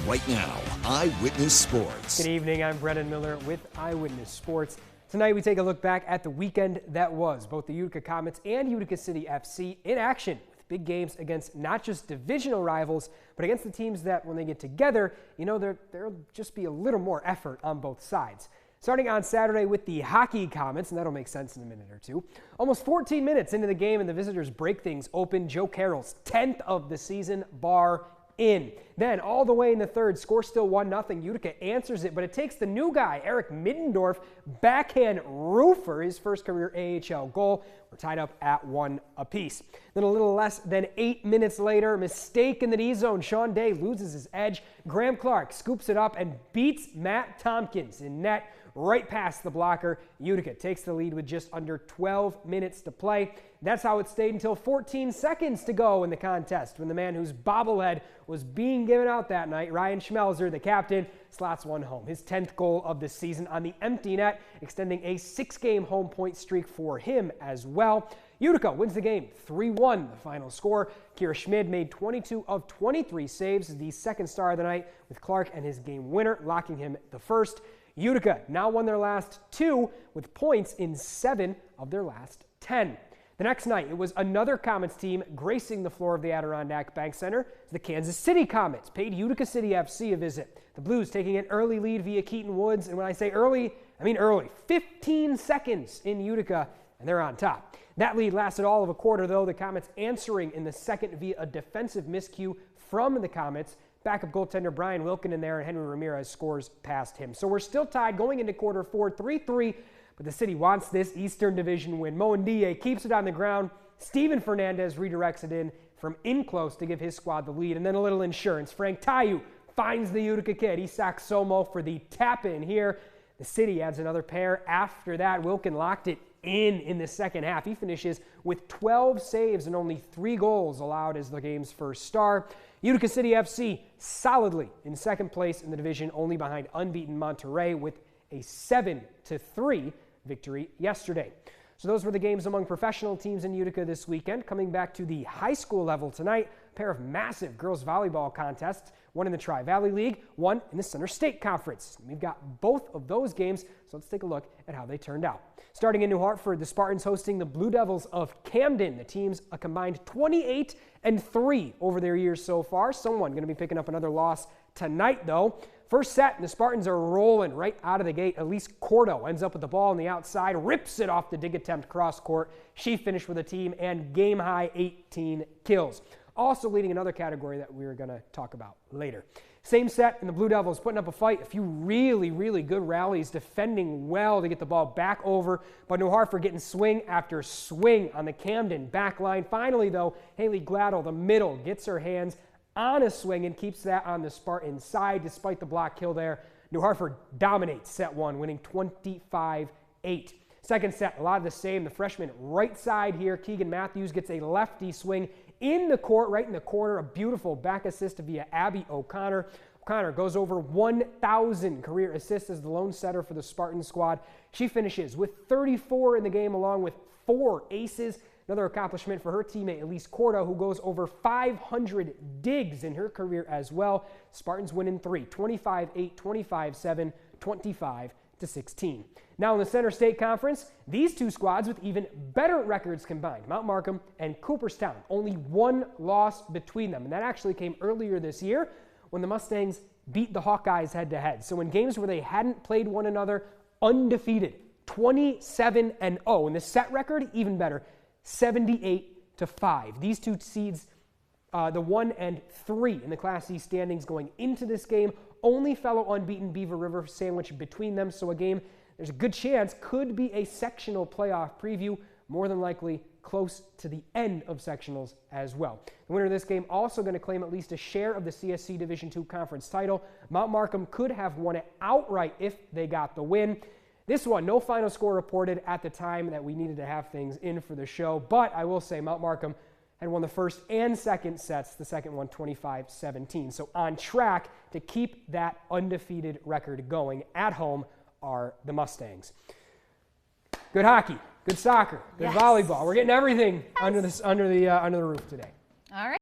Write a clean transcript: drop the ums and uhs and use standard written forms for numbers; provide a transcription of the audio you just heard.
right now. Eyewitness Sports. Good evening, I'm Brennan Miller with Eyewitness Sports. Tonight we take a look back at the weekend that was. Both the Utica Comets and Utica City FC in action with big games against not just divisional rivals, but against the teams that when they get together, you know, there'll just be a little more effort on both sides. Starting on Saturday with the hockey Comets, and that'll make sense in a minute or two. Almost 14 minutes into the game and the visitors break things open. Joe Carroll's 10th of the season, bar in. Then all the way in the third, score still 1-0. Utica answers it, but it takes the new guy, Eric Middendorf, backhand roofer, his first career AHL goal. We're tied up at 1 apiece. Then a little less than 8 minutes later, mistake in the D zone. Sean Day loses his edge. Graham Clark scoops it up and beats Matt Tompkins in net right past the blocker. Utica takes the lead with just under 12 minutes to play. That's how it stayed until 14 seconds to go in the contest when the man whose bobblehead was being given out that night, Ryan Schmelzer, the captain, slots one home. His 10th goal of the season on the empty net, extending a 6-game home point streak for him as well. Utica wins the game 3-1, the final score. Kira Schmid made 22 of 23 saves, the second star of the night, with Clark and his game winner locking him the first. Utica now won their last 2 with points in 7 of their last 10. The next night, it was another Comets team gracing the floor of the Adirondack Bank Center. The Kansas City Comets paid Utica City FC a visit. The Blues taking an early lead via Keaton Woods, and when I say early, I mean early. 15 seconds in Utica, and they're on top. That lead lasted all of a quarter, though. The Comets answering in the second via a defensive miscue from the Comets. Backup goaltender Brian Wilkin in there, and Henry Ramirez scores past him. So we're still tied going into quarter 4, 3-3, but the city wants this Eastern Division win. Mo Ndiaye keeps it on the ground. Steven Fernandez redirects it in from in close to give his squad the lead. And then a little insurance. Frank Tayu finds the Utica kid. He sacks Somo for the tap-in here. The city adds another pair. After that, Wilkin locked it in the second half. He finishes with 12 saves and only 3 goals allowed as the game's first star. Utica City FC solidly in second place in the division, only behind unbeaten Monterey with a 7-3 victory yesterday. So those were the games among professional teams in Utica this weekend. Coming back to the high school level tonight, a pair of massive girls volleyball contests, one in the Tri-Valley League, one in the Center State Conference. We've got both of those games, so let's take a look at how they turned out. Starting in New Hartford, the Spartans hosting the Blue Devils of Camden. The teams a combined 28-3 over their years so far. Someone going to be picking up another loss tonight, though. First set, and the Spartans are rolling right out of the gate. Elise Cordo ends up with the ball on the outside, rips it off the dig attempt cross court. She finished with a team and game-high 18 kills. Also leading another category that we're going to talk about later. Same set, and the Blue Devils putting up a fight. A few really, really good rallies, defending well to get the ball back over. But New Hartford getting swing after swing on the Camden back line. Finally, though, Haley Gladdell, the middle, gets her hands on a swing and keeps that on the Spartan side despite the block kill there. New Hartford dominates set 1, winning 25-8. Second set, a lot of the same. The freshman right side here, Keegan Matthews, gets a lefty swing in the court, right in the corner. A beautiful back assist via Abby O'Connor. O'Connor goes over 1,000 career assists as the lone setter for the Spartan squad. She finishes with 34 in the game along with 4 aces. Another accomplishment for her teammate, Elise Cordo, who goes over 500 digs in her career as well. Spartans win in 3, 25-8, 25-7, 25-16. Now in the Center State Conference, these two squads with even better records combined, Mount Markham and Cooperstown. Only 1 loss between them, and that actually came earlier this year when the Mustangs beat the Hawkeyes head-to-head. So in games where they hadn't played one another, undefeated, 27-0. And the set record, even better, 78-5. These two seeds, the 1 and 3 in the Class C standings going into this game. Only fellow unbeaten Beaver River sandwiched between them. So a game, there's a good chance, could be a sectional playoff preview. More than likely close to the end of sectionals as well. The winner of this game also going to claim at least a share of the CSC Division II conference title. Mount Markham could have won it outright if they got the win. This one, no final score reported at the time that we needed to have things in for the show, but I will say Mount Markham had won the first and second sets, the second one 25-17. So on track to keep that undefeated record going. At home are the Mustangs. Good hockey, good soccer, good volleyball. We're getting everything under the roof today. All right.